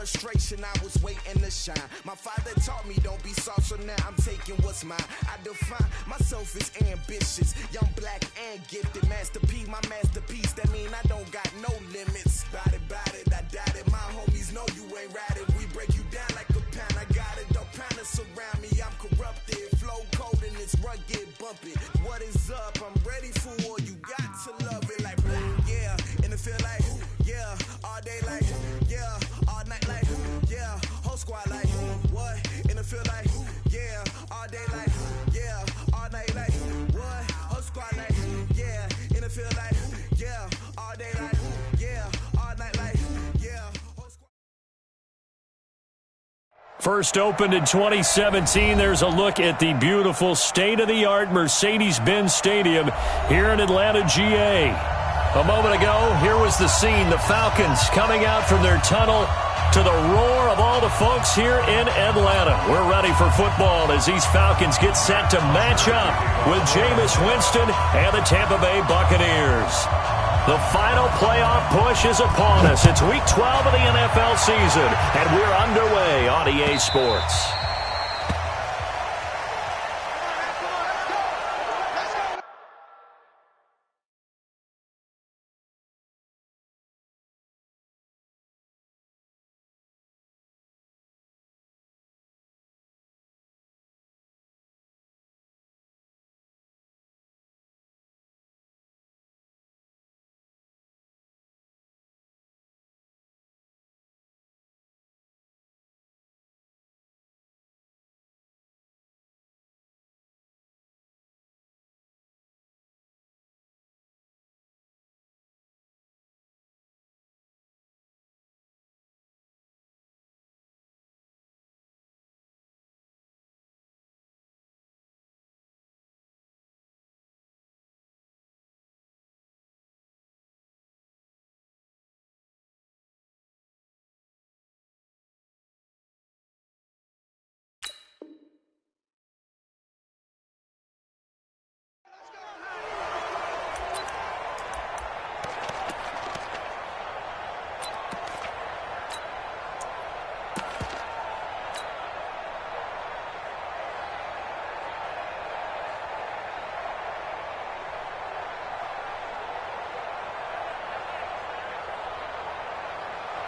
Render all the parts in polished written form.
frustration, I was waiting to shine. My father taught me don't be soft, so now I'm taking what's mine. I define myself as ambitious, young, black, and gifted. Master P, my masterpiece, that mean I don't got no limits. Bout it, I doubt it. My homies know you ain't ratted. We break you down like a pound. I got it, don't pound to surround me. I'm corrupted, flow cold and it's rugged, bumpy. What is up? I'm ready for war. You got to love it like yeah, and it feel like yeah, all day like yeah, all night like yeah, whole squad like what? And it feel like yeah, all day like yeah, all night like what? Whole squad like yeah, and it feel like yeah, all day like yeah, all night like yeah. First opened in 2017, there's a look at the beautiful state-of-the-art Mercedes-Benz Stadium here in Atlanta, GA. A moment ago, here was the scene. The Falcons coming out from their tunnel to the roar of all the folks here in Atlanta. We're ready for football as these Falcons get set to match up with Jameis Winston and the Tampa Bay Buccaneers. The final playoff push is upon us. It's Week 12 of the NFL season, and we're underway on EA Sports.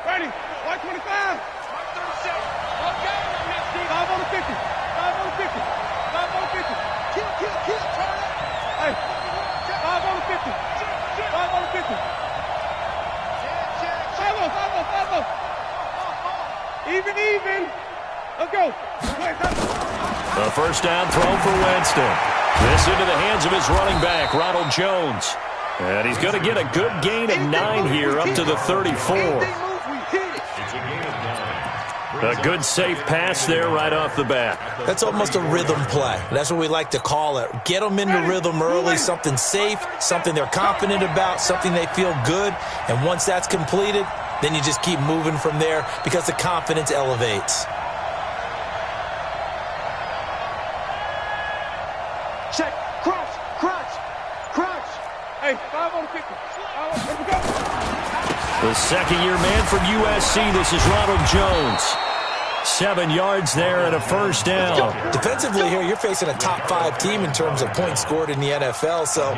Ready, 125. 136. Okay, 5 on the 50. 5 on the 50. 5 on the 50. Kill, turn it. Hey, 5 on the 50. 5 on the 50. 5 on. Even. Let's go. The first down throw for Winston. This into the hands of his running back, Ronald Jones. And he's going to get a good gain of 9 here up to the 34. A good safe pass there right off the bat. That's almost a rhythm play. That's what we like to call it. Get them into rhythm early, something safe, something they're confident about, something they feel good. And once that's completed, then you just keep moving from there because the confidence elevates. Check, crunch. Hey, 5 on the 50. Let's go. The second-year man from USC, this is Ronald Jones. 7 yards there and a first down. Defensively here, you're facing a top 5 team in terms of points scored in the NFL. So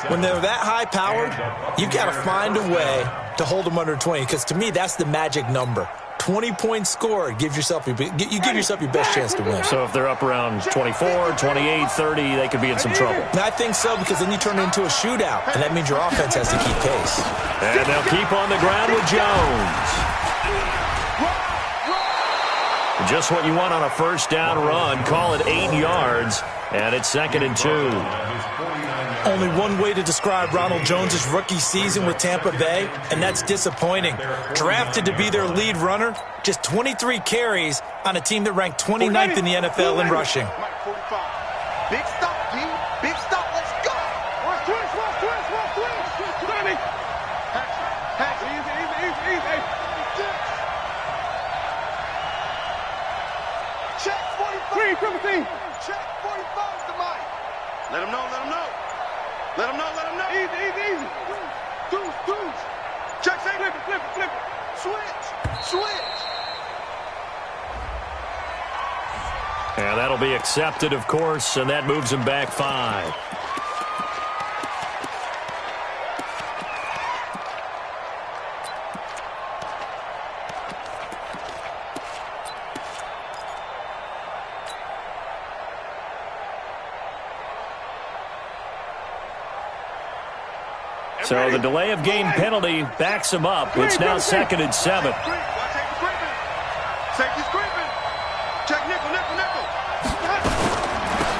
when they're that high-powered, you've got to find a way to hold them under 20. Because to me, that's the magic number. 20 points scored, you give yourself your best chance to win. So if they're up around 24, 28, 30, they could be in some trouble. And I think so, because then you turn it into a shootout, and that means your offense has to keep pace. And they'll keep on the ground with Jones. Just what you want on a first down run. Call it 8 yards, and it's 2nd and 2. Only one way to describe Ronald Jones' rookie season with Tampa Bay, and that's disappointing. Drafted to be their lead runner, just 23 carries on a team that ranked 29th in the NFL in rushing. Big stop, D. Big stop. Let's go. Watch twist. Easy. Check 45. Triple team. Check 45 is the mic. Let him know. Easy. Deuce. Check, say, flip it. Switch. And that'll be accepted, of course, and that moves him back 5. So the delay of game penalty backs him up. It's now 2nd and 7.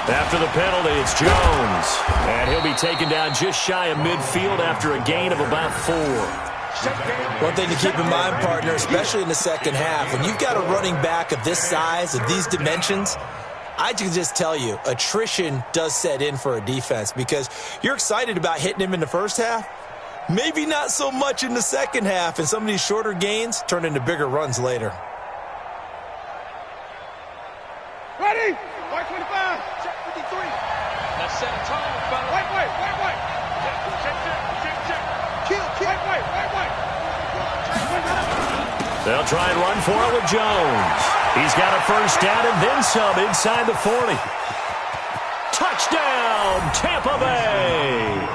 After the penalty, it's Jones. And he'll be taken down just shy of midfield after a gain of about 4. One thing to keep in mind, partner, especially in the second half, when you've got a running back of this size, of these dimensions, I can just tell you, attrition does set in for a defense because you're excited about hitting him in the first half. Maybe not so much in the second half, and some of these shorter gains turn into bigger runs later. Ready? White 25. Check 53. Let's set a tone, fella. White. Check. Kill. White. They'll try and run for it with Jones. He's got a first down and then some inside the 40. Touchdown, Tampa Bay.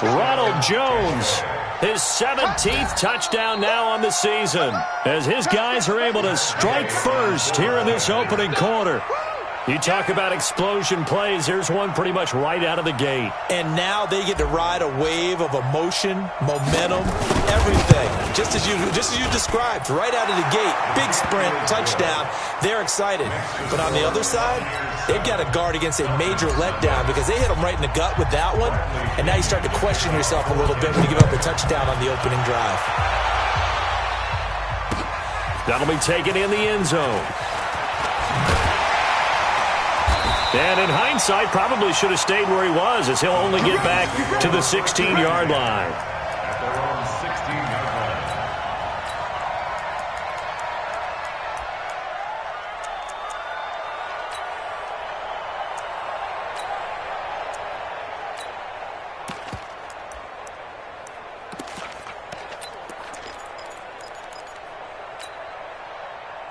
Ronald Jones, his 17th touchdown now on the season, as his guys are able to strike first here in this opening quarter. You talk about explosion plays. Here's one pretty much right out of the gate. And now they get to ride a wave of emotion, momentum, everything. Just as you described, right out of the gate. Big sprint, touchdown. They're excited. But on the other side, they've got to guard against a major letdown because they hit them right in the gut with that one. And now you start to question yourself a little bit when you give up a touchdown on the opening drive. That'll be taken in the end zone. And in hindsight, probably should have stayed where he was, as he'll only get back to the 16-yard line.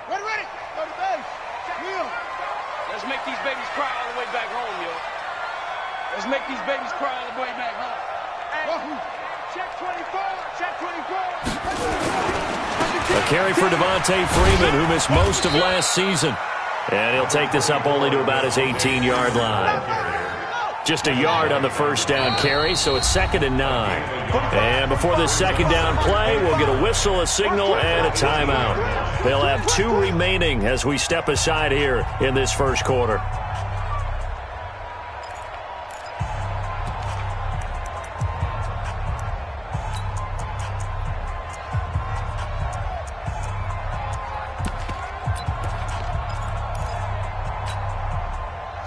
Ready. Go to base. Wheel. Let's make these babies cry all the way back home, yo. Let's make these babies cry all the way back home. Check 24. Check 24. A carry for Devontae Freeman, who missed most of last season. And he'll take this up only to about his 18-yard line. Just a yard on the first down carry, so it's 2nd and 9. And before this second down play, we'll get a whistle, a signal, and a timeout. They'll have 2 remaining as we step aside here in this first quarter.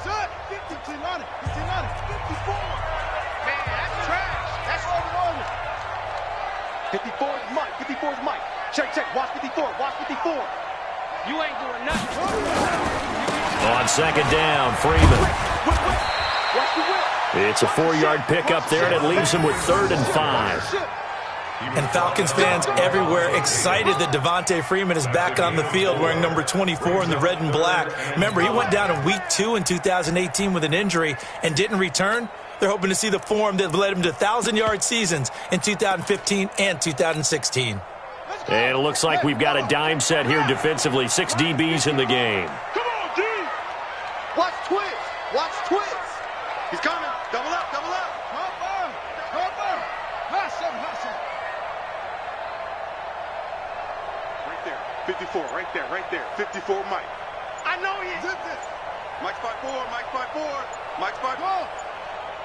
Son, 54. Man, that's trash. That's over. 54 is Mike. 54 is Mike. Check. Watch 54. Watch 54. You ain't doing nothing. On second down, Freeman. Watch the whip. It's a 4-yard pickup there, and it leaves him with 3rd and 5. And Falcons fans everywhere excited that Devontae Freeman is back on the field wearing number 24 in the red and black. Remember, he went down in week 2 in 2018 with an injury and didn't return. They're hoping to see the form that led him to 1,000-yard seasons in 2015 and 2016. And it looks like we've got a dime set here defensively. 6 DBs in the game. Come on, D. Watch twist. He's coming. Double up. Cover. Hot seven. Right there. 54. Right there. 54, Mike. I know he is. Mike's 5'4". Mike's 5'4".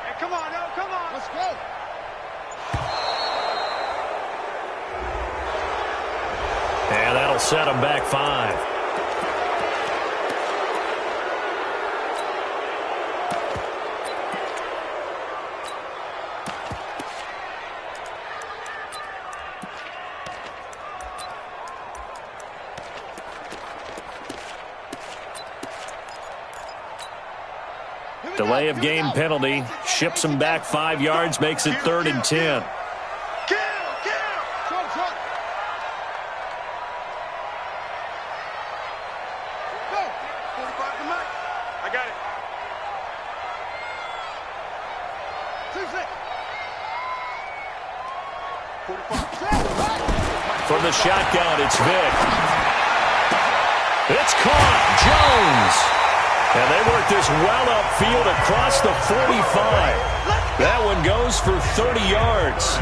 Hey, come on. Let's go. And that'll set him back 5. Delay of game penalty ships him back 5 yards, makes it 3rd and 10. Go. 45 to Mike. got it. From the shotgun, it's Vick. It's caught. Jones. And they work this well upfield across the 45. That one goes for 30 yards.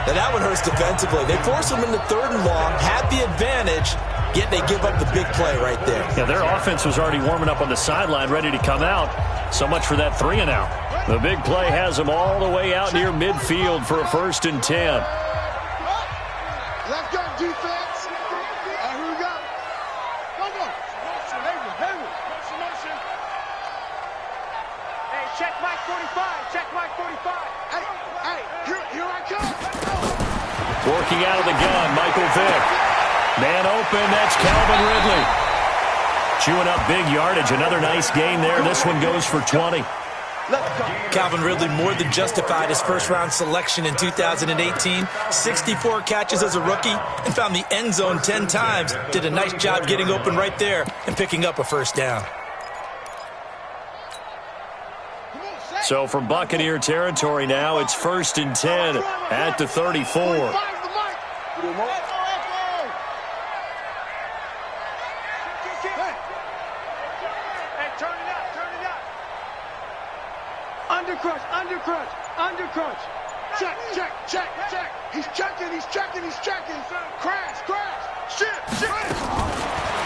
Now that one hurts defensively. They force them into 3rd and long, had the advantage, yet they give up the big play right there. Yeah, their offense was already warming up on the sideline, ready to come out. So much for that 3 and out. The big play has them all the way out near midfield for a 1st and 10. Let's go, defense. Here we go. Go. Motion. Hey, check Mike 45. Check Mike 45. Hey, here I come. Working out of the gun, Michael Vick. Man open, that's Calvin Ridley. Chewing up big yardage. Another nice gain there. This one goes for 20. Calvin Ridley more than justified his first-round selection in 2018. 64 catches as a rookie and found the end zone 10 times. Did a nice job getting open right there and picking up a 1st down. So from Buccaneer territory now, it's 1st and 10 at the 34. Undercrunch. Check. He's checking. Crash. Shit.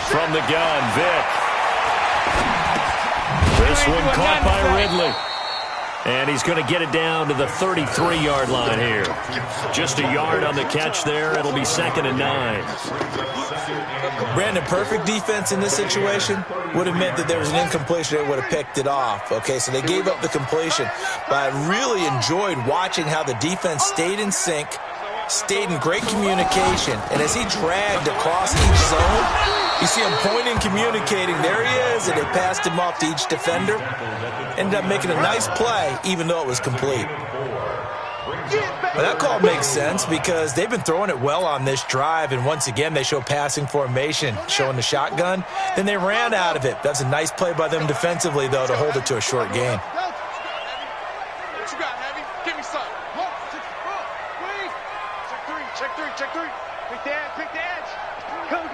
From the gun, Vick. This one caught by Ridley. And he's going to get it down to the 33-yard line here. Just a yard on the catch there. It'll be 2nd and 9. Brandon, perfect defense in this situation would have meant that there was an incompletion. They would have picked it off. Okay, so they gave up the completion. But I really enjoyed watching how the defense stayed in sync, stayed in great communication. And as he dragged across each zone, you see him pointing, communicating. There he is, and they passed him off to each defender. Ended up making a nice play, even though it was complete. But that call makes sense because they've been throwing it well on this drive, and once again they show passing formation, showing the shotgun. Then they ran out of it. That's a nice play by them defensively, though, to hold it to a short gain. What you got, Heavy? Give me some. Check three. Pick the edge. Come.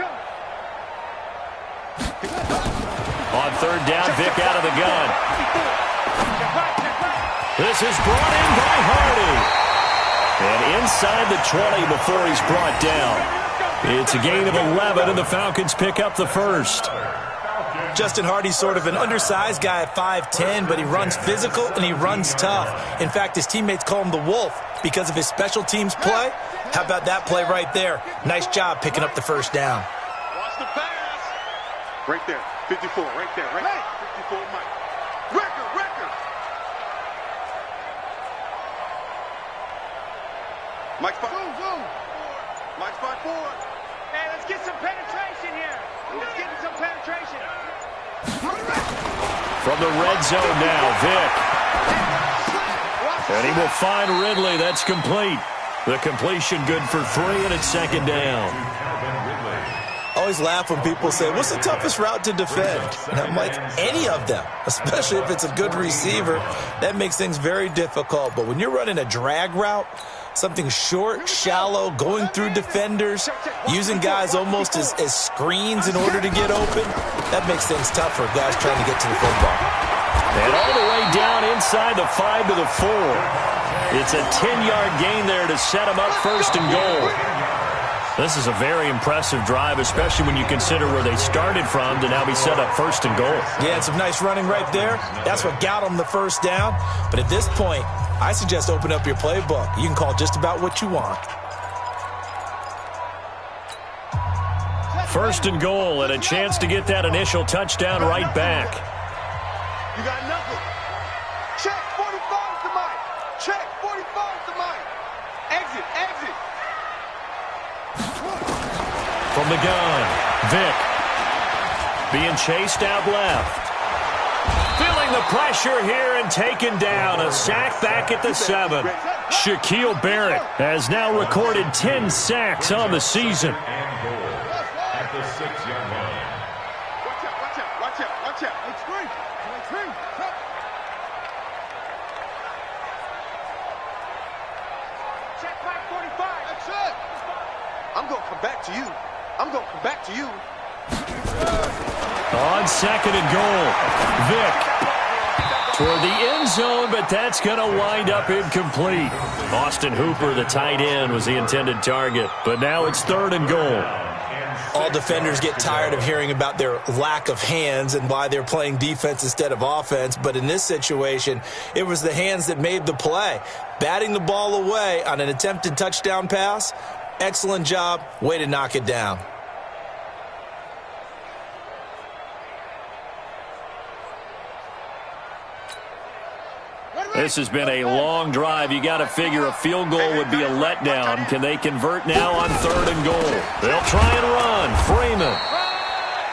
On 3rd down, Vick out of the gun. This is brought in by Hardy. And inside the 20 before he's brought down. It's a gain of 11, and the Falcons pick up the 1st. Justin Hardy's sort of an undersized guy at 5'10", but he runs physical and he runs tough. In fact, his teammates call him the Wolf because of his special teams play. How about that play right there? Nice job picking up the 1st down. Watch the pass. Right there. 54. Right there. 54, Mike. Record. Mike's 5. Mike's 5-4. Hey, let's get some penetration here. Let's get some penetration. From the red zone now, Vick. And he will find Ridley. That's complete. The completion good for 3, and it's 2nd down. I always laugh when people say, what's the toughest route to defend? And I'm like, any of them, especially if it's a good receiver. That makes things very difficult. But when you're running a drag route, something short, shallow, going through defenders, using guys almost as screens in order to get open, that makes things tough for guys trying to get to the football. And all the way down inside the 5 to the 4. It's a 10-yard gain there to set him up 1st and goal. This is a very impressive drive, especially when you consider where they started from to now be set up 1st and goal. Yeah, and some nice running right there. That's what got them the 1st down. But at this point, I suggest open up your playbook. You can call just about what you want. 1st and goal, and a chance to get that initial touchdown right back. You got nothing. Check 45 to Mike. Check 45 to Mike. Exit. From the gun, Vick. Being chased out left. Feeling the pressure here and taken down. A sack back at the 7. Shaquille Barrett has now recorded 10 sacks on the season. Watch out. Check back 45. That's it. I'm going to come back to you. I'm going to come back to you. On second and goal, Vick toward the end zone, but that's going to wind up incomplete. Austin Hooper, the tight end, was the intended target, but now it's third and goal. All defenders get tired of hearing about their lack of hands and why they're playing defense instead of offense. But in this situation, it was the hands that made the play. Batting the ball away on an attempted touchdown pass, excellent job. Way to knock it down. This has been a long drive. You got to figure a field goal would be a letdown. Can they convert now on third and goal? They'll try and run. Freeman.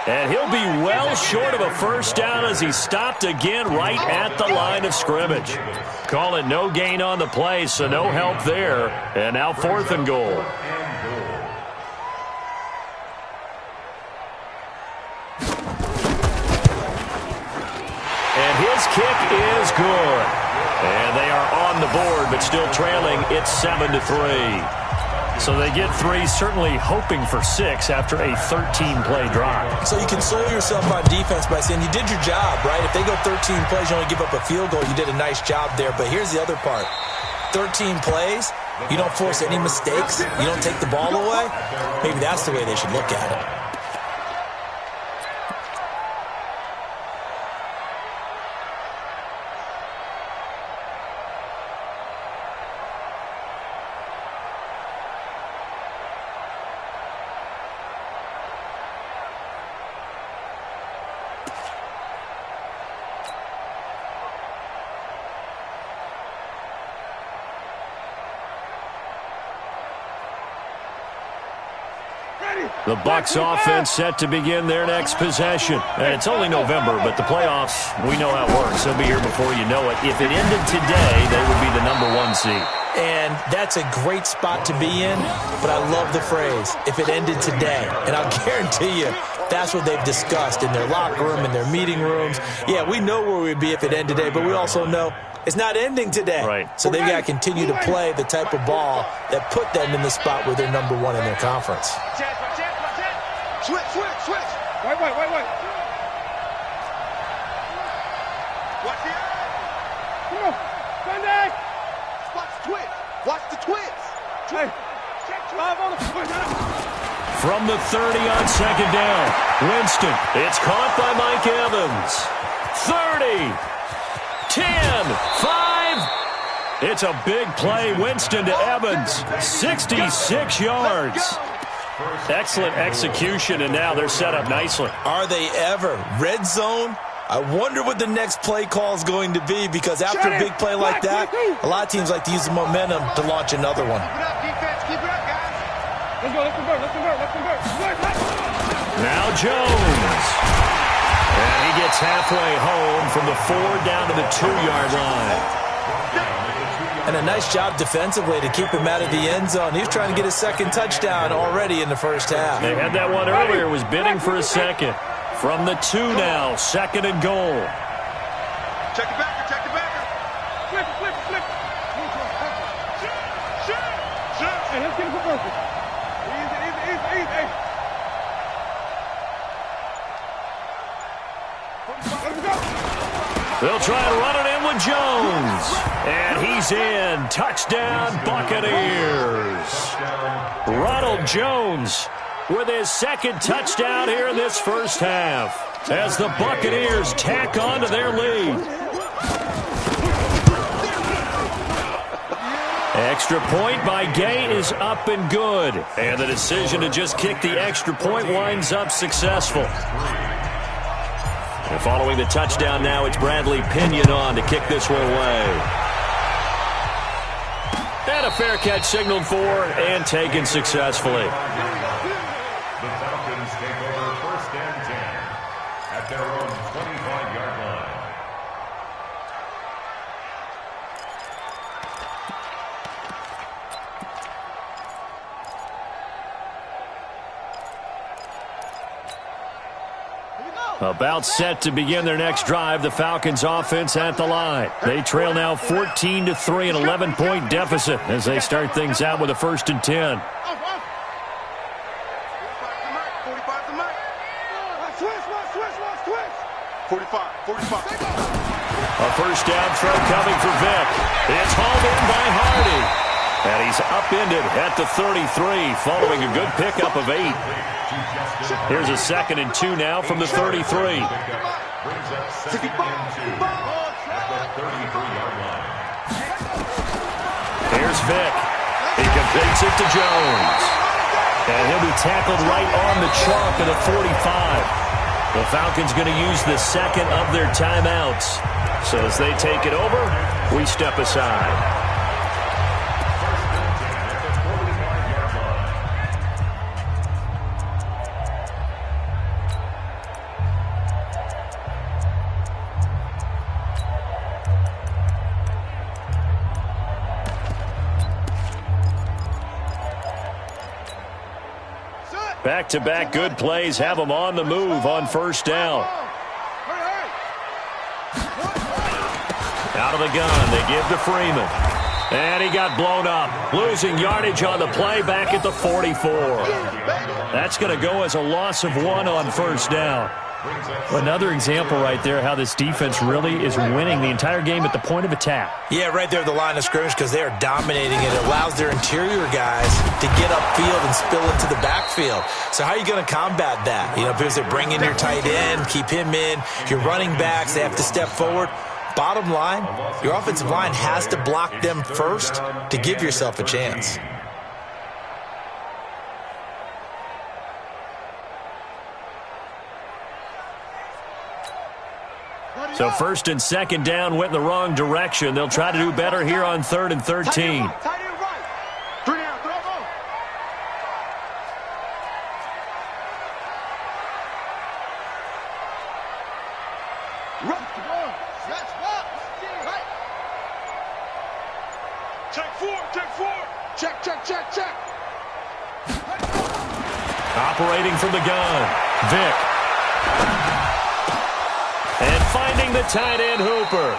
And he'll be well short of a first down as he stopped again right at the line of scrimmage. Call it no gain on the play, so no help there. And now fourth and goal. And his kick is good. And they are on the board, but still trailing. It's 7-3. So they get 3, certainly hoping for 6 after a 13-play drive. So you console yourself on defense by saying you did your job, right? If they go 13 plays, you only give up a field goal, you did a nice job there. But here's the other part. 13 plays, you don't force any mistakes, you don't take the ball away. Maybe that's the way they should look at it. The Bucs offense set to begin their next possession. And it's only November, but the playoffs, we know how it works. They'll be here before you know it. If it ended today, they would be the #1 seed. And that's a great spot to be in, but I love the phrase, if it ended today. And I'll guarantee you, that's what they've discussed in their locker room, in their meeting rooms. Yeah, we know where we'd be if it ended today, but we also know it's not ending today. Right. So they've got to continue to play the type of ball that put them in the spot where they're #1 in their conference. Switch. Wait. Watch the eye. Come on. Sunday. Watch the twitch. Watch the twitch. Hey. Five on the foot. From the 30 on second down, Winston. It's caught by Mike Evans. 30, 10, 5. It's a big play. Winston to Evans. 66 yards. Excellent execution, and now they're set up nicely. Are they ever? Red zone? I wonder what the next play call is going to be, because after a big play like that, a lot of teams like to use the momentum to launch another one. Keep it up, defense. Keep it up, guys. Let's convert. Now Jones. And he gets halfway home from the 4 down to the 2-yard line. And a nice job defensively to keep him out of the end zone. He was trying to get his second touchdown already in the first half. They had that one earlier, was bidding for a second. From the 2 now, second and goal. Check the backer. Flip. Hey, let's get it for purpose. Easy. Let him go. They'll try and run it in with Jones. And he's in. Touchdown, Buccaneers. Ronald Jones with his second touchdown here in this first half, as the Buccaneers tack on to their lead. Extra point by Gay is up and good. And the decision to just kick the extra point winds up successful. And following the touchdown now, it's Bradley Pinion on to kick this one away. And a fair catch signaled for and taken successfully. The Falcons take over first and 10 at their own 25-yard line. Here we go. About set to begin their next drive, the Falcons offense at the line. They trail now 14-3, an 11-point deficit as they start things out with a 1st and 10. A first down throw coming for Vick. It's hauled in by Hardy. And he's upended at the 33 following a good pickup of 8. Here's a 2nd and 2 now from the 33. Here's Vick. He completes it to Jones. And he'll be tackled right on the chalk of the 45. The Falcons going to use the 2nd of their timeouts. So as they take it over, we step aside. Back-to-back good plays have them on the move on 1st down. Out of the gun, they give to Freeman. And he got blown up. Losing yardage on the play back at the 44. That's going to go as a loss of 1 on 1st down. Another example right there how this defense really is winning the entire game at the point of attack. Yeah, right there at the line of scrimmage because they are dominating it. It allows their interior guys to get upfield and spill into the backfield. So how are you going to combat that? You know, because they bring in your tight end, keep him in. Your running backs, they have to step forward. Bottom line, your offensive line has to block them first to give yourself a chance. So 1st and 2nd down went in the wrong direction. They'll try to do better here on 3rd and 13. Tight end right. 3 down, throw. Run. Stretch box. Right. Check 4. Check. Operating from the gun, Vick. And finding the tight end, Hooper.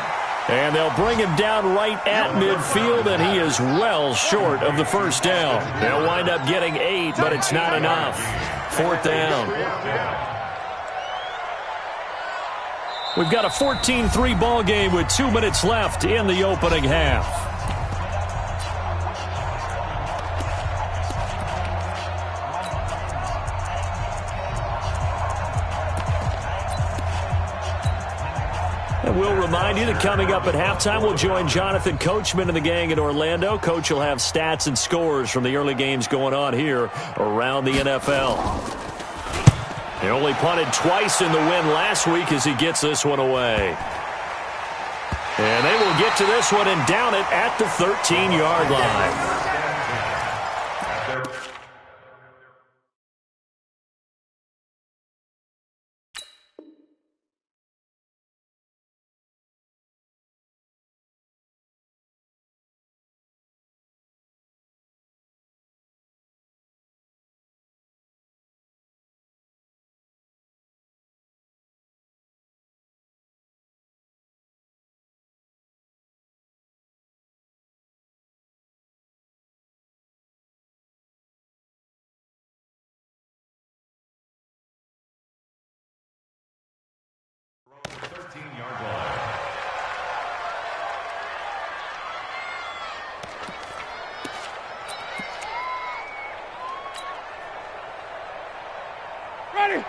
And they'll bring him down right at midfield, and he is well short of the 1st down. They'll wind up getting 8, but it's not enough. 4th down. We've got a 14-3 ball game with 2 minutes left in the opening half. And we'll remind you that coming up at halftime, we'll join Jonathan Coachman and the gang in Orlando. Coach will have stats and scores from the early games going on here around the NFL. He only punted twice in the win last week as he gets this one away. And they will get to this one and down it at the 13-yard line.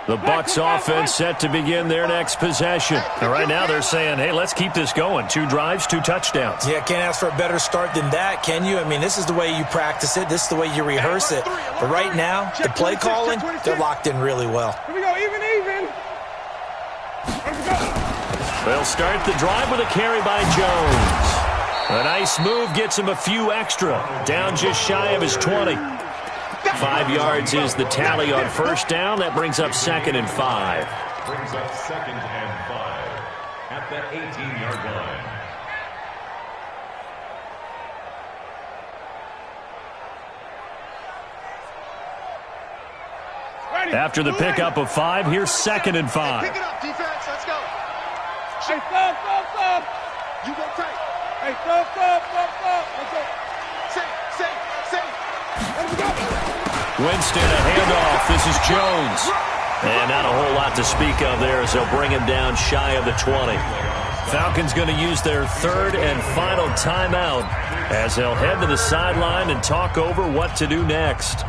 The Bucs offense set to begin their next possession. And right now they're saying, hey, let's keep this going. 2 drives, 2 touchdowns. Yeah, can't ask for a better start than that, can you? I mean, this is the way you practice it. This is the way you rehearse it. But right now, the play calling, they're locked in really well. Here we go, even. They'll start the drive with a carry by Jones. A nice move gets him a few extra. Down just shy of his 20. 5 yards is the tally on 1st down. That brings up 2nd and 5. Brings up 2nd and 5 at the 18-yard line. After the pickup of 5, here's 2nd and 5. Pick it up, defense. Let's go. Hey, stop. You go tight. Hey, stop. Let's go. Safe. Let's go. Winston, a handoff. This is Jones. And not a whole lot to speak of there as they'll bring him down shy of the 20. Falcons going to use their 3rd and final timeout as they'll head to the sideline and talk over what to do next.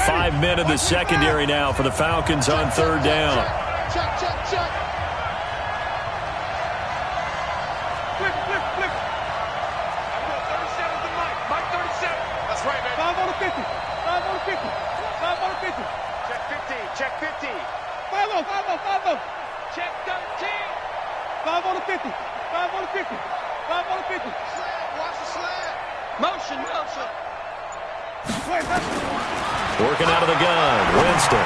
5 men in the secondary now for the Falcons on 3rd down. Check. Flip. 37 to Mike. Mike 37. That's right, man. 5 on the 50. 5 on the 50. 5 on the 50. Check 50. 5 on. Check 13. 5 on the 50. 5 on the 50. 5 on the 50. Watch the slant. Motion. Wait, Working out of the gun, Winston.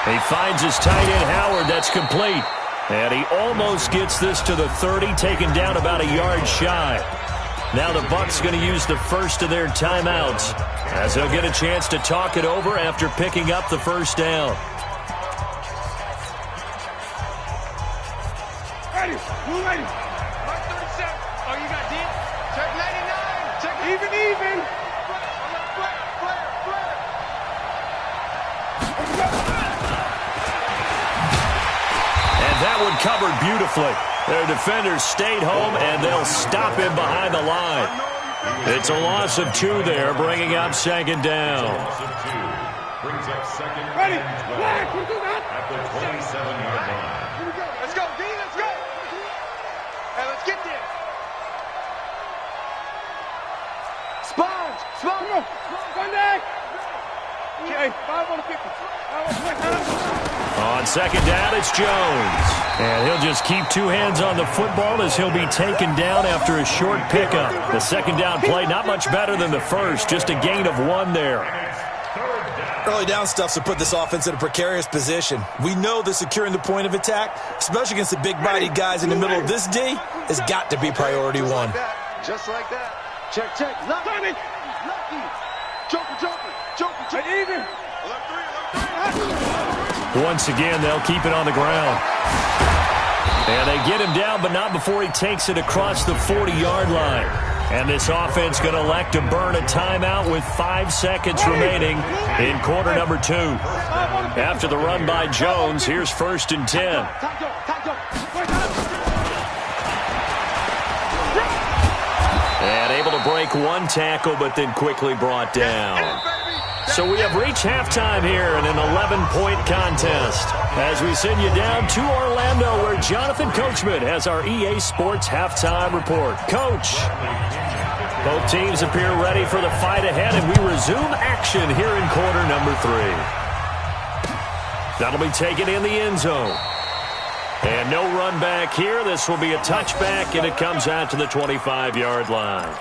He finds his tight end, Howard. That's complete. And he almost gets this to the 30, taken down about a yard shy. Now the Bucs going to use the first of their timeouts as they'll get a chance to talk it over after picking up the first down. ready. Move ready. Mark 37. Oh, you got deep? Check 99. Check Even. And that one covered beautifully. Their defenders stayed home, and they'll stop him behind the line. It's a loss of 2 there, bringing up 2nd down. Loss of 2 brings up 2nd Ready. and 12 Flag. We do that. at the 27-yard line. Here we go. Let's go, D. Let's go. Hey, let's get there. Sponge. Come on. Sunday. Hey, 5 on the 50. 5 on the 50. On 2nd down, it's Jones. And he'll just keep 2 hands on the football as he'll be taken down after a short pickup. The 2nd down play not much better than the first, just a gain of 1 there. Early down stuff's to put this offense in a precarious position. We know that securing the point of attack, especially against the big-bodied guys in the middle of this D, has got to be priority 1. Just like that. Check. Lucky. Joker. Even. Once again, they'll keep it on the ground. And they get him down, but not before he takes it across the 40-yard line. And this offense going to elect to burn a timeout with 5 seconds remaining in quarter number 2. After the run by Jones, here's 1st and 10. And able to break 1 tackle, but then quickly brought down. So we have reached halftime here in an 11-point contest as we send you down to Orlando where Jonathan Coachman has our EA Sports halftime report. Coach, both teams appear ready for the fight ahead, and we resume action here in quarter number 3. That'll be taken in the end zone. And no run back here. This will be a touchback, and it comes out to the 25-yard line.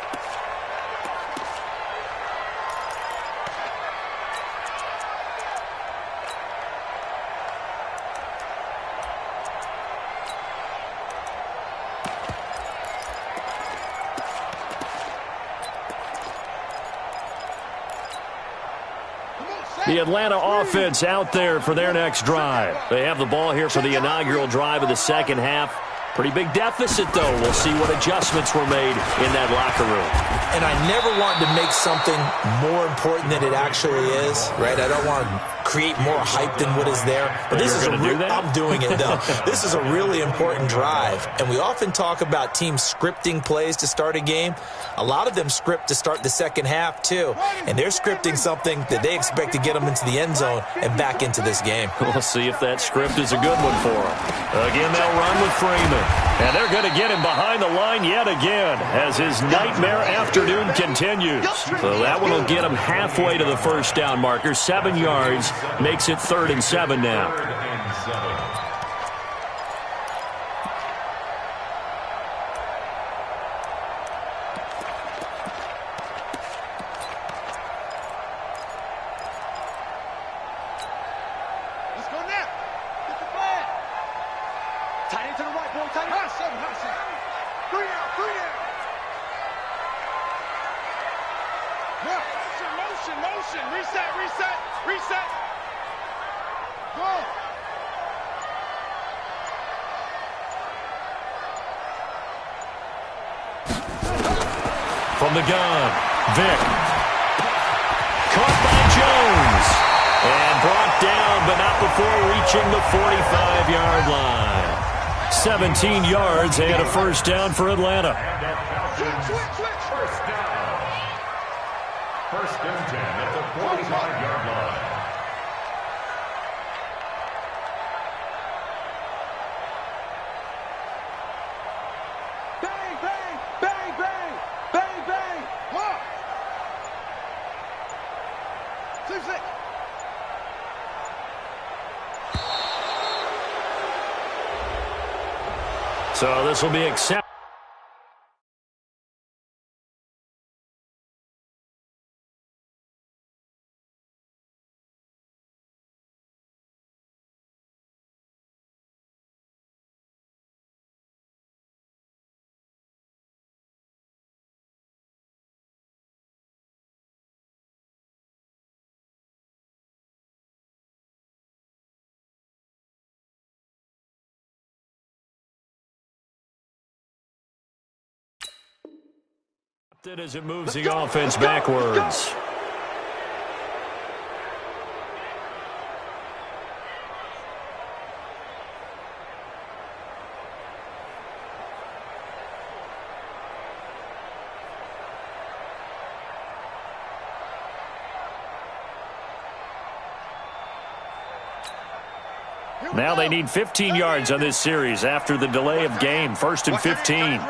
The Atlanta offense out there for their next drive. They have the ball here for the inaugural drive of the second half. Pretty big deficit, though. We'll see what adjustments were made in that locker room. And I never want to make something more important than it actually is, right? I don't want to create more hype than what is there. But this is I'm doing it, though. This is a really important drive. And we often talk about teams scripting plays to start a game. A lot of them script to start the second half, too. And they're scripting something that they expect to get them into the end zone and back into this game. We'll see if that script is a good one for them. Again, they'll run with Freeman. And they're going to get him behind the line yet again as his nightmare afternoon continues. So that one will get him halfway to the first down marker. 7 yards makes it 3rd and 7 now. Let's go now. Get the flag. Tight end to the right, boy. Tight end. High seven. 3 down. Now. Motion. motion. Reset, reset, reset. Go. From the gun, Vic. Caught by Jones. And brought down, but not before reaching the 45-yard line. 17 yards and a first down for Atlanta. First down. First and 10 at the 45-yard line. Bang, bang, bang, bang, bang, bang. What? 6-6. So this will be accepted. As it moves the offense backwards. Now they need 15 yards on this series after the delay of game. 1st and 15.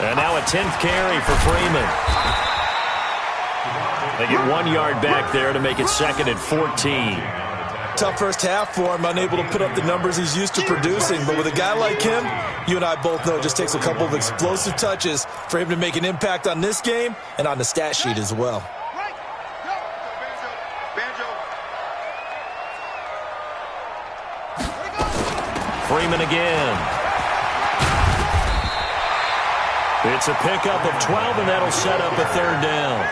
And now a 10th carry for Freeman. They get 1 yard back there to make it 2nd and 14. Tough first half for him, unable to put up the numbers he's used to producing. But with a guy like him, you and I both know it just takes a couple of explosive touches for him to make an impact on this game and on the stat sheet as well. Freeman again. It's a pickup of 12, and that'll set up a 3rd down.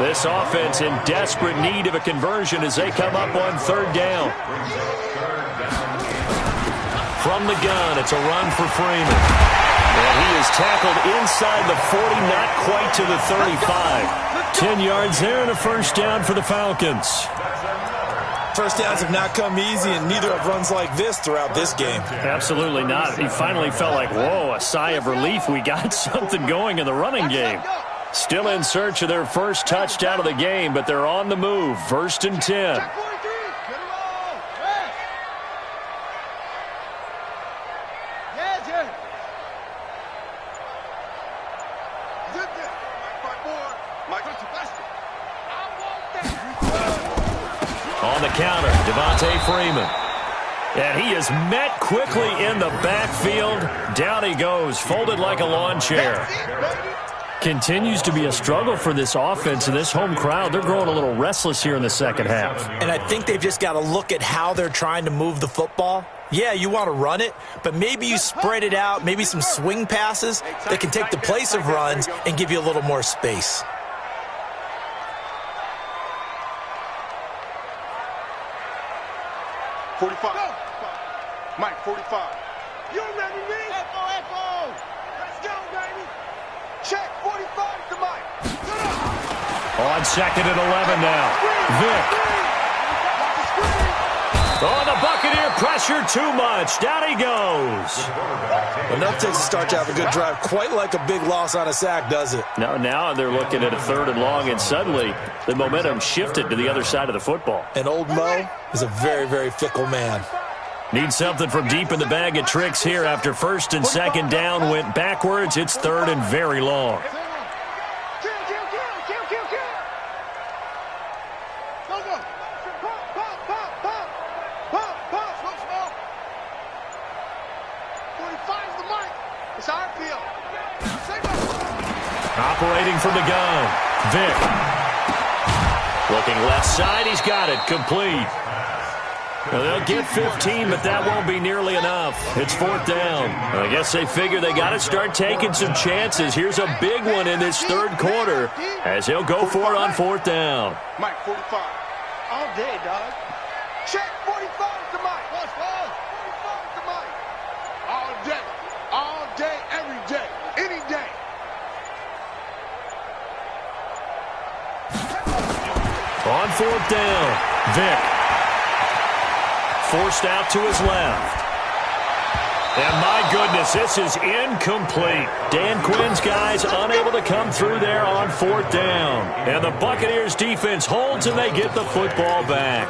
This offense in desperate need of a conversion as they come up on 3rd down. From the gun, it's a run for Freeman. And he is tackled inside the 40, not quite to the 35. 10 yards there and a first down for the Falcons. First downs have not come easy, and neither have runs like this throughout this game. Absolutely not. He finally felt like, whoa, a sigh of relief. We got something going in the running game. Still in search of their first touchdown of the game, but they're on the move. 1st and 10. On the counter, Devontae Freeman. And he is met quickly in the backfield. Down he goes, folded like a lawn chair. Continues to be a struggle for this offense and this home crowd. They're growing a little restless here in the second half. And I think they've just got to look at how they're trying to move the football. Yeah, you want to run it, but maybe you spread it out, maybe some swing passes that can take the place of runs and give you a little more space. Mike, 45. You remember me? Echo. Let's go, baby. Check, 45 to Mike. On 2nd and 11 now. Vic. Oh, the Buccaneer pressure too much. Down he goes. Enough takes a start to have a good drive. Quite like a big loss on a sack, does it? Now they're looking at a 3rd and long, and suddenly the momentum shifted to the other side of the football. And old Mo is a very, very fickle man. Need something from deep in the bag of tricks here after 1st and 2nd down went backwards. It's 3rd and very long. Kill. Go. Pop. Slow. 45's the Mike. It's our field. Operating from the gun. Vic. Looking left side. He's got it. Complete. Well, they'll get 15, but that won't be nearly enough. It's fourth down. I guess they figure they got to start taking some chances. Here's a big one in this third quarter as he'll go for it on fourth down. Mike, 45. All day, dog. Check 45 to Mike. 45 to Mike. All day, every day, any day. On fourth down, Vic. Forced out to his left. And my goodness, this is incomplete. Dan Quinn's guys unable to come through there on fourth down. And the Buccaneers defense holds and they get the football back.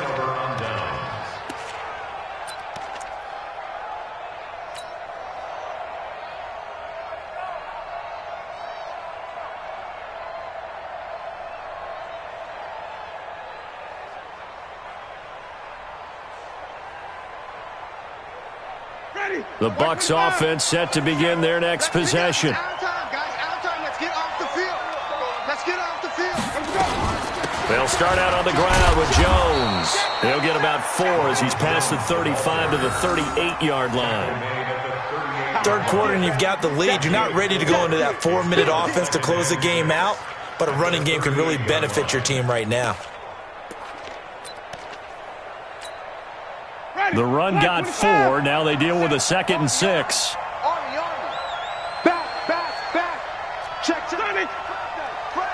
The Bucs offense set to begin their next possession. Out of time, guys. Out of time. Let's get off the field. Let's get off the field. Let's go. They'll start out on the ground with Jones. He'll get about 4 as he's past the 35 to the 38-yard line. Third quarter and you've got the lead. You're not ready to go into that 4-minute offense to close the game out, but a running game can really benefit your team right now. The run got 4. Now they deal with a 2nd and 6. Army. Back. Check to Fred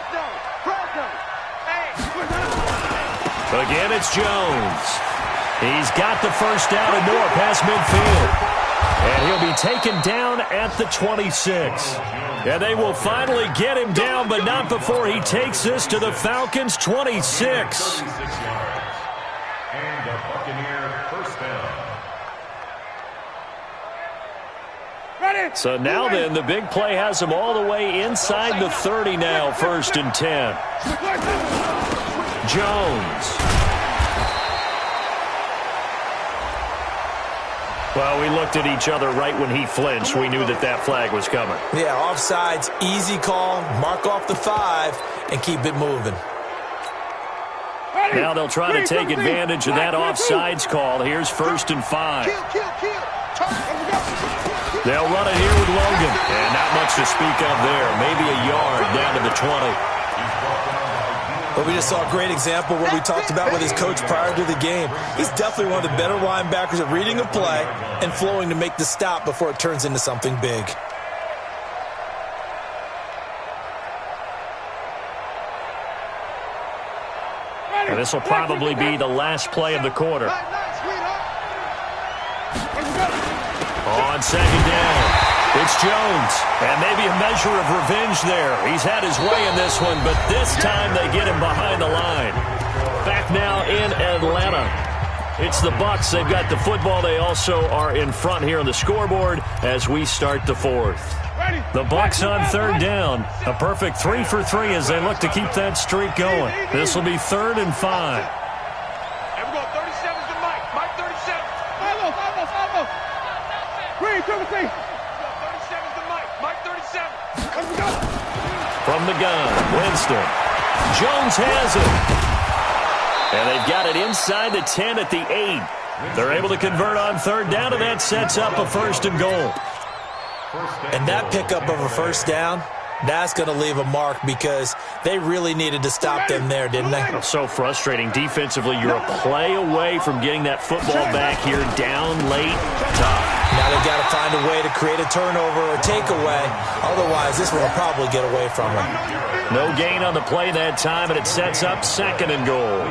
down. Again, it's Jones. He's got the first down and more past midfield. And he'll be taken down at the 26. And they will finally get him down, but not before he takes this to the Falcons' 26. And the Buccaneer first down. So now then, the big play has him all the way inside the 30 now, 1st and 10. Jones. Well, we looked at each other right when he flinched. We knew that flag was coming. Yeah, offsides, easy call, mark off the 5, and keep it moving. Now they'll try to take advantage of that offsides call. Here's 1st and 5. They'll run it here with Logan. And not much to speak of there. Maybe a yard down to the 20. But we just saw a great example of what we talked about with his coach prior to the game. He's definitely one of the better linebackers at reading a play and flowing to make the stop before it turns into something big. And this will probably be the last play of the quarter. On 2nd down, it's Jones. And maybe a measure of revenge there. He's had his way in this one, but this time they get him behind the line. Back now in Atlanta. It's the Bucs. They've got the football. They also are in front here on the scoreboard as we start the 4th. The Bucs on 3rd down. A perfect 3 for 3 as they look to keep that streak going. This will be 3rd and 5. And we go 37 to Mike. Mike 37. 5-0. Green, 37 to Mike. Mike 37. From the gun, Winston. Jones has it. And they've got it inside the 10 at the 8. They're able to convert on 3rd down, and that sets up a 1st and goal. And that pickup of a 1st down, that's going to leave a mark because they really needed to stop them there, didn't they? So frustrating. Defensively, you're a play away from getting that football back here down late. Tough. Now they've got to find a way to create a turnover or takeaway. Otherwise, this one will probably get away from them. No gain on the play that time, and it sets up 2nd and goal.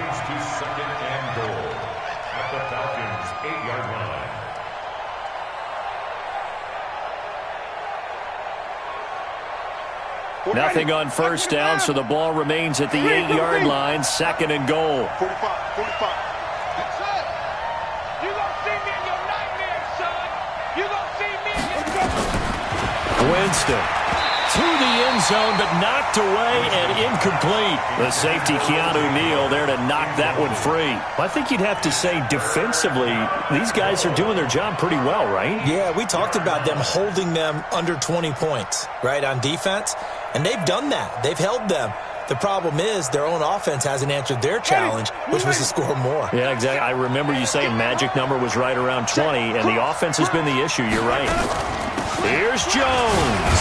Nothing on 1st down, so the ball remains at the 8-yard line, 2nd and goal. 45. You gonna see me in your nightmares, son. You gonna see me in your... Winston to the end zone, but knocked away and incomplete. The safety, Keanu Neal, there to knock that one free. I think you'd have to say defensively, these guys are doing their job pretty well, right? Yeah, we talked about them holding them under 20 points, right, on defense. And they've done that. They've held them. The problem is their own offense hasn't answered their challenge, which was to score more. Yeah, exactly. I remember you saying magic number was right around 20, and the offense has been the issue. You're right. Here's Jones.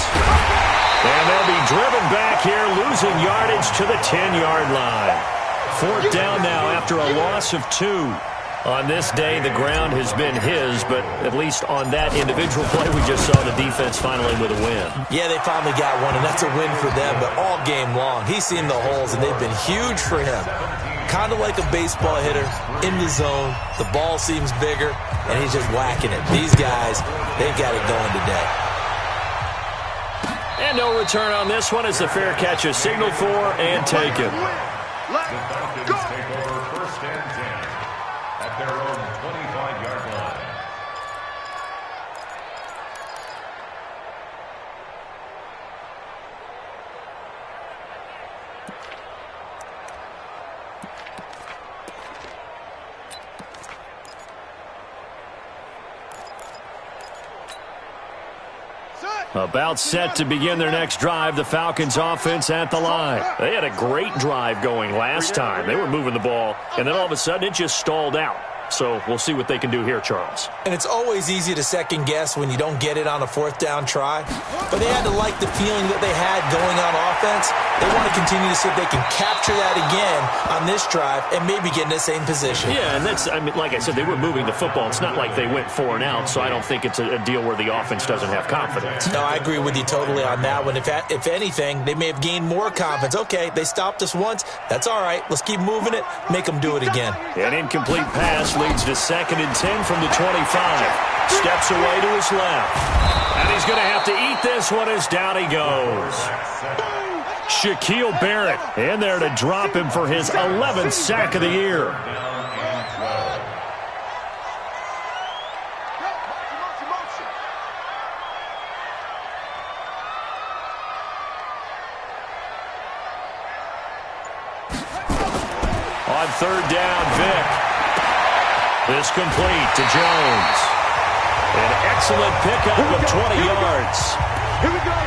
And they'll be driven back here, losing yardage to the 10-yard line. Fourth down now after a loss of 2. On this day, the ground has been his, but at least on that individual play, we just saw the defense finally with a win. Yeah, they finally got one, and that's a win for them, but all game long, he's seen the holes, and they've been huge for him. Kind of like a baseball hitter, in the zone, the ball seems bigger, and he's just whacking it. These guys, they've got it going today. And no return on this one as the fair catch is signaled for and taken. The Falcons take over first and 10 at their own 25-yard line. About set to begin their next drive, the Falcons offense at the line. They had a great drive going last time. They were moving the ball, and then all of a sudden it just stalled out. So we'll see what they can do here, Charles. And it's always easy to second guess when you don't get it on a fourth down try. But they had to like the feeling that they had going on offense. They want to continue to see if they can capture that again on this drive and maybe get in the same position. Yeah, and that's, I mean, like I said, they were moving the football. It's not like they went 4 and out, so I don't think it's a deal where the offense doesn't have confidence. No, I agree with you totally on that one. If anything, they may have gained more confidence. Okay, they stopped us once. That's all right. Let's keep moving it. Make them do it again. An incomplete pass leads to 2nd and 10 from the 25. Steps away to his left. And he's going to have to eat this one as down he goes. Shaquille Barrett in there to drop him for his 11th sack of the year. On 3rd down, Vick. This complete to Jones. An excellent pickup of 20 yards. Here we go.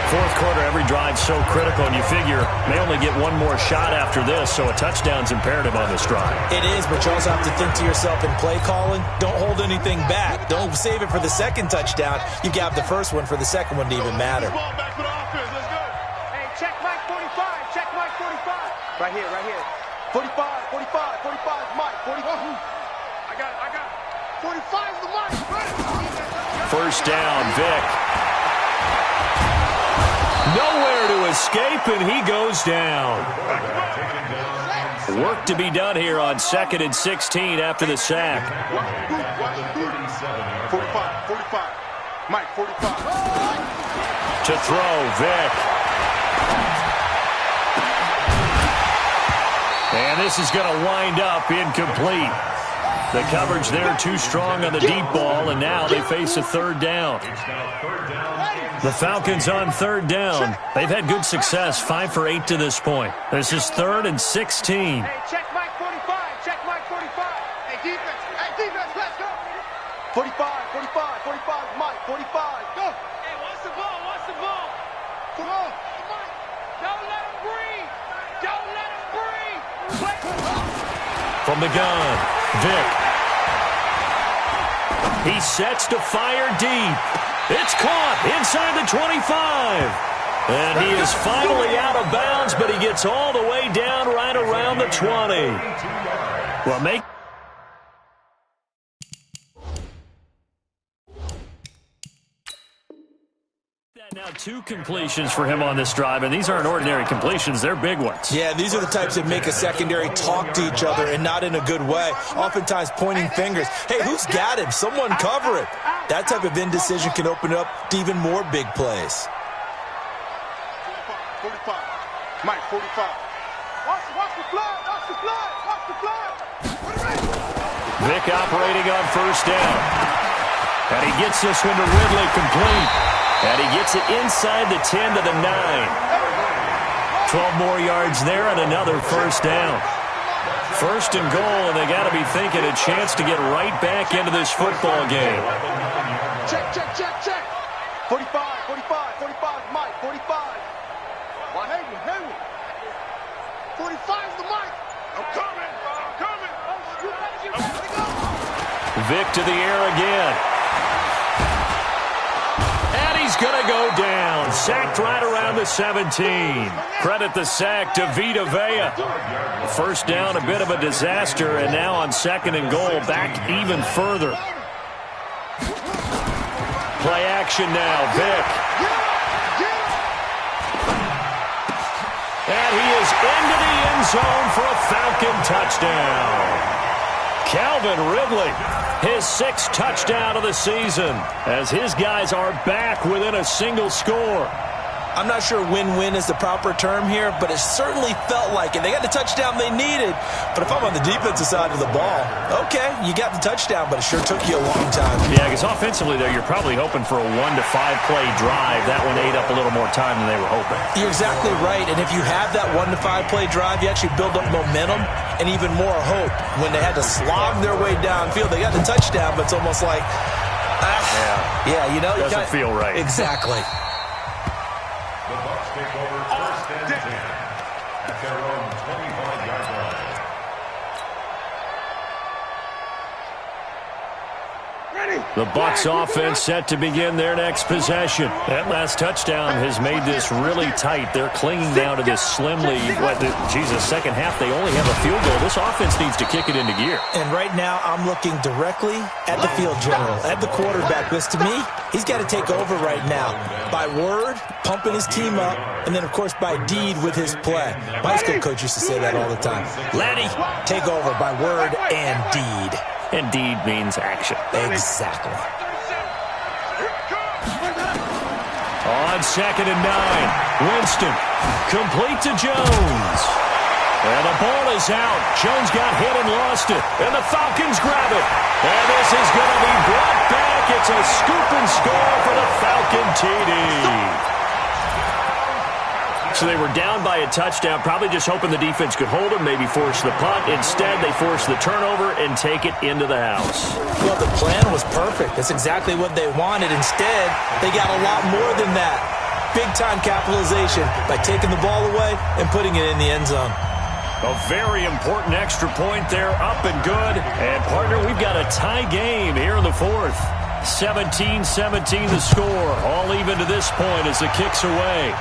Fourth quarter, every drive so critical, and you figure they only get one more shot after this, so a touchdown's imperative on this drive. It is, but you also have to think to yourself in play calling, don't hold anything back. Don't save it for the second touchdown. You got the first one for the second one to even matter. Back for the offense. Let's go. Hey, check Mike 45. Check Mike 45. Right here, right here. 45, 45, 45 is Mike. 45. I got it. 45 is the Mike. First down, Vick. Nowhere to escape, and he goes down. Work to be done here on 2nd and 16 after the sack. 45, 45. Mike, 45. To throw, Vick. And this is going to wind up incomplete. The coverage there too strong on the deep ball, and now they face a 3rd down. The Falcons on 3rd down. They've had good success, 5 for 8 to this point. This is 3rd and 16. Hey, check Mike 45. Check Mike 45. Hey, defense, let's go. 45, 45, 45, Mike, 45. Go. Hey, watch the ball. Watch the ball. Come on. Don't let him breathe. Don't let him breathe. From the gun, Vick. He sets to fire deep. It's caught inside the 25. And he is finally out of bounds, but he gets all the way down right around the 20. Well, make now 2 completions for him on this drive, and these aren't ordinary completions. They're big ones. Yeah, these are the types that make a secondary talk to each other and not in a good way. Oftentimes pointing fingers. Hey, who's got him? Someone cover it. That type of indecision can open up to even more big plays. 45. Mike, 45. Watch the flag. Watch the flag. Watch the flag. Vick operating on 1st down. And he gets this one to Ridley complete. And he gets it inside the 10 to the 9. 12 more yards there and another 1st down. 1st and goal, and they got to be thinking a chance to get right back into this football game. Check. 45, 45, 45, Mike, 45. Well, Hayward. Vic to the air again. And he's going to go down. Sacked right around the 17. Credit the sack to Vita Vea. First down, a bit of a disaster, and now on 2nd and goal, back even further. Play action now, Vic. And he is into the end zone for a Falcon touchdown. Calvin Ridley, his 6th touchdown of the season, as his guys are back within a single score. I'm not sure win-win is the proper term here, but it certainly felt like it. They got the touchdown they needed, but if I'm on the defensive side of the ball, okay, you got the touchdown, but it sure took you a long time. Yeah, because offensively there, you're probably hoping for a 1 to 5 play drive. That one ate up a little more time than they were hoping. You're exactly right, and if you have that 1 to 5 play drive, you actually build up momentum and even more hope. When they had to slog their way downfield, they got the touchdown, but it's almost like, yeah, you know, doesn't feel right. Exactly. The Bucs take over 1st and 10 at their own 25-yard line. The Bucs offense set to begin their next possession. That last touchdown has made this really tight. They're clinging now to this slim lead. Second half, they only have a field goal. This offense needs to kick it into gear. And right now, I'm looking directly at the field general, at the quarterback. Because to me, he's got to take over right now. By word, pumping his team up, and then, of course, by deed with his play. My high school coach used to say that all the time. Laddie, take over by word and deed. And deed means action. Exactly. On 2nd and 9, Winston complete to Jones. And the ball is out. Jones got hit and lost it. And the Falcons grab it. And this is going to be brought back. It's a scoop and score for the Falcon TD. So they were down by a touchdown, probably just hoping the defense could hold them, maybe force the punt. Instead, they force the turnover and take it into the house. Well, the plan was perfect. That's exactly what they wanted. Instead, they got a lot more than that. Big-time capitalization by taking the ball away and putting it in the end zone. A very important extra point there, up and good. And, partner, we've got a tie game here in the 4th. 17-17 the score. All even to this point as the kick's away.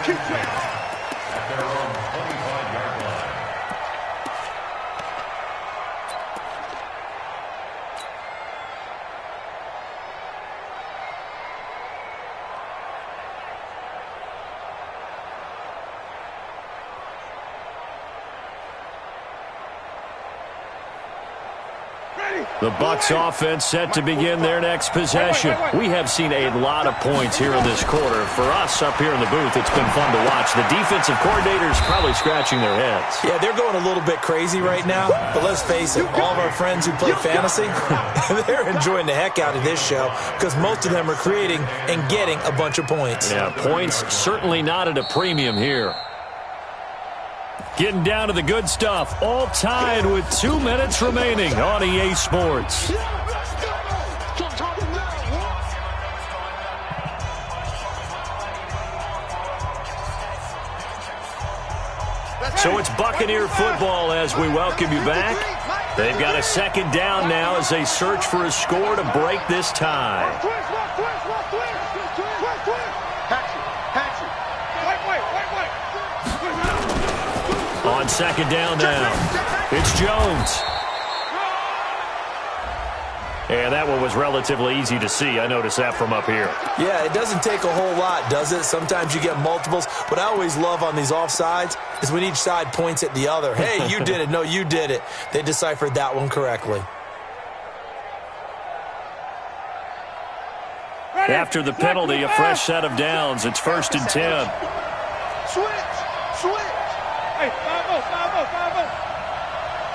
At their own 25-yard line. The Bucs offense set to begin their next possession. We have seen a lot of points here in this quarter. For us up here in the booth, it's been fun to watch. The defensive coordinators probably scratching their heads. Yeah, they're going a little bit crazy right now. But let's face it, all of our friends who play fantasy, they're enjoying the heck out of this show because most of them are creating and getting a bunch of points. Yeah, points certainly not at a premium here. Getting down to the good stuff, all tied with 2 minutes remaining on EA Sports. So it's Buccaneer football as we welcome you back. They've got a 2nd down now as they search for a score to break this tie. On 2nd down now, it's Jones. And that one was relatively easy to see. I noticed that from up here. Yeah, it doesn't take a whole lot, does it? Sometimes you get multiples. What I always love on these offsides is when each side points at the other. Hey, you did it. No, you did it. They deciphered that one correctly. After the penalty, a fresh set of downs. It's 1st and 10. Switch. Hey, 5-0.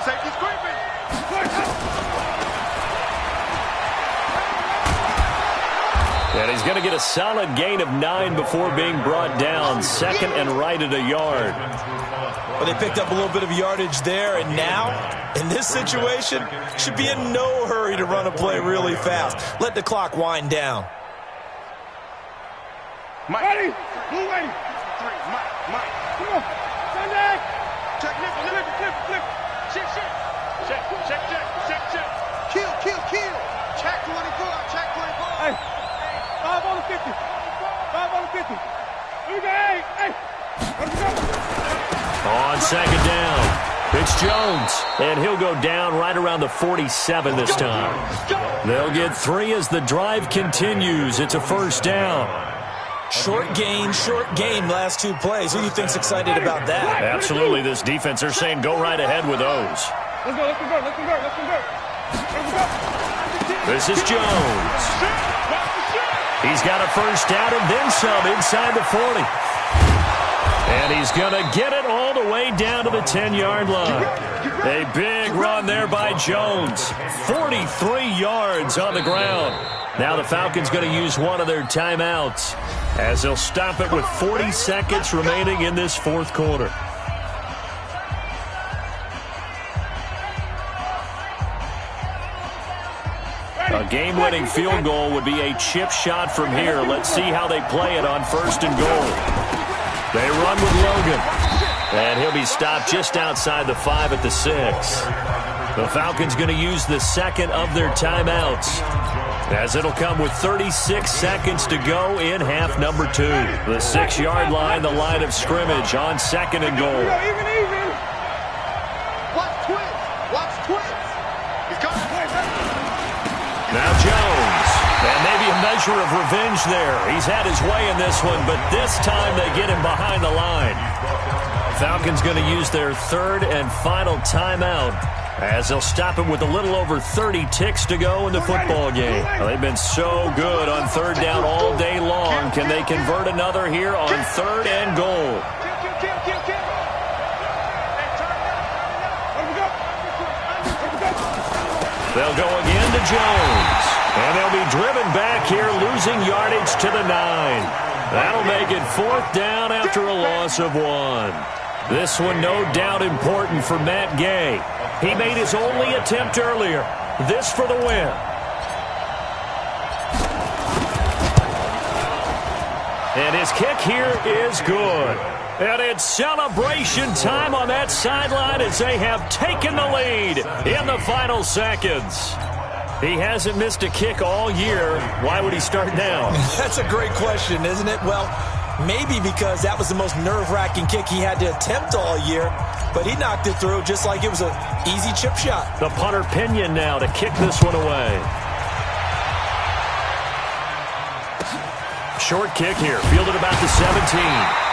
Safety's creeping. And he's going to get a solid gain of 9 before being brought down. 2nd and right at a yard. Well, they picked up a little bit of yardage there, and now, in this situation, should be in no hurry to run a play really fast. Let the clock wind down. Mike. Ready? Blue ready. 3, Mike. Come on. Sunday. Check Nick. flip. Check. Kill. Check 24. Hey, 5 on the 50. 5 on the 50. Here we go. Hey. Let's go. On second down, it's Jones, and he'll go down right around the 47 this time. They'll get 3 as the drive continues. It's a first down. Short gain, last 2 plays. Who do you think's excited about that? Absolutely, this defense, they're saying go right ahead with those. Let's go. This is Jones. He's got a first down and then some inside the 40. And he's going to get it all the way down to the 10-yard line. A big run there by Jones. 43 yards on the ground. Now the Falcons going to use one of their timeouts as they'll stop it with 40 seconds remaining in this fourth quarter. A game-winning field goal would be a chip shot from here. Let's see how they play it on first and goal. They run with Logan, and he'll be stopped just outside the 5 at the 6. The Falcons going to use the second of their timeouts, as it'll come with 36 seconds to go in half number 2. The 6-yard line, the line of scrimmage on second and goal. Even. Watch twins. He's coming. Now Jones, and maybe a measure of revenge there. He's had his way in this one, but this time they get him behind the line. Falcons going to use their third and final timeout as they'll stop it with a little over 30 ticks to go in the football game. Well, they've been so good on third down all day long. Can they convert another here on third and goal? They'll go again to Jones, and they'll be driven back here, losing yardage to the 9. That'll make it fourth down after a loss of 1. This one no doubt important for Matt Gay. He made his only attempt earlier. This for the win. And his kick here is good. And it's celebration time on that sideline as they have taken the lead in the final seconds. He hasn't missed a kick all year. Why would he start now? That's a great question, isn't it? Well, maybe because that was the most nerve-wracking kick he had to attempt all year, but he knocked it through just like it was an easy chip shot. The punter Pinion now to kick this one away. Short kick here, fielded about the 17.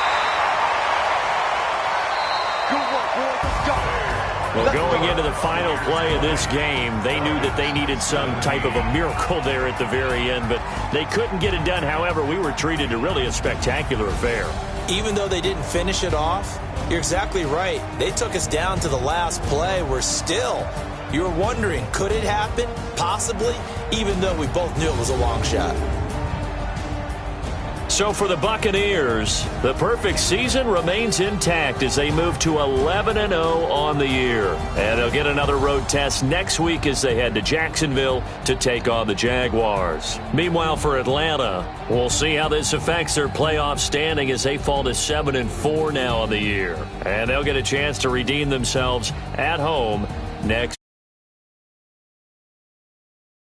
Well, going into the final play of this game, they knew that they needed some type of a miracle there at the very end, but they couldn't get it done. However, we were treated to really a spectacular affair. Even though they didn't finish it off, you're exactly right. They took us down to the last play. We're still, you were wondering, could it happen? Possibly, even though we both knew it was a long shot. So for the Buccaneers, the perfect season remains intact as they move to 11-0 on the year. And they'll get another road test next week as they head to Jacksonville to take on the Jaguars. Meanwhile, for Atlanta, we'll see how this affects their playoff standing as they fall to 7-4 now on the year. And they'll get a chance to redeem themselves at home next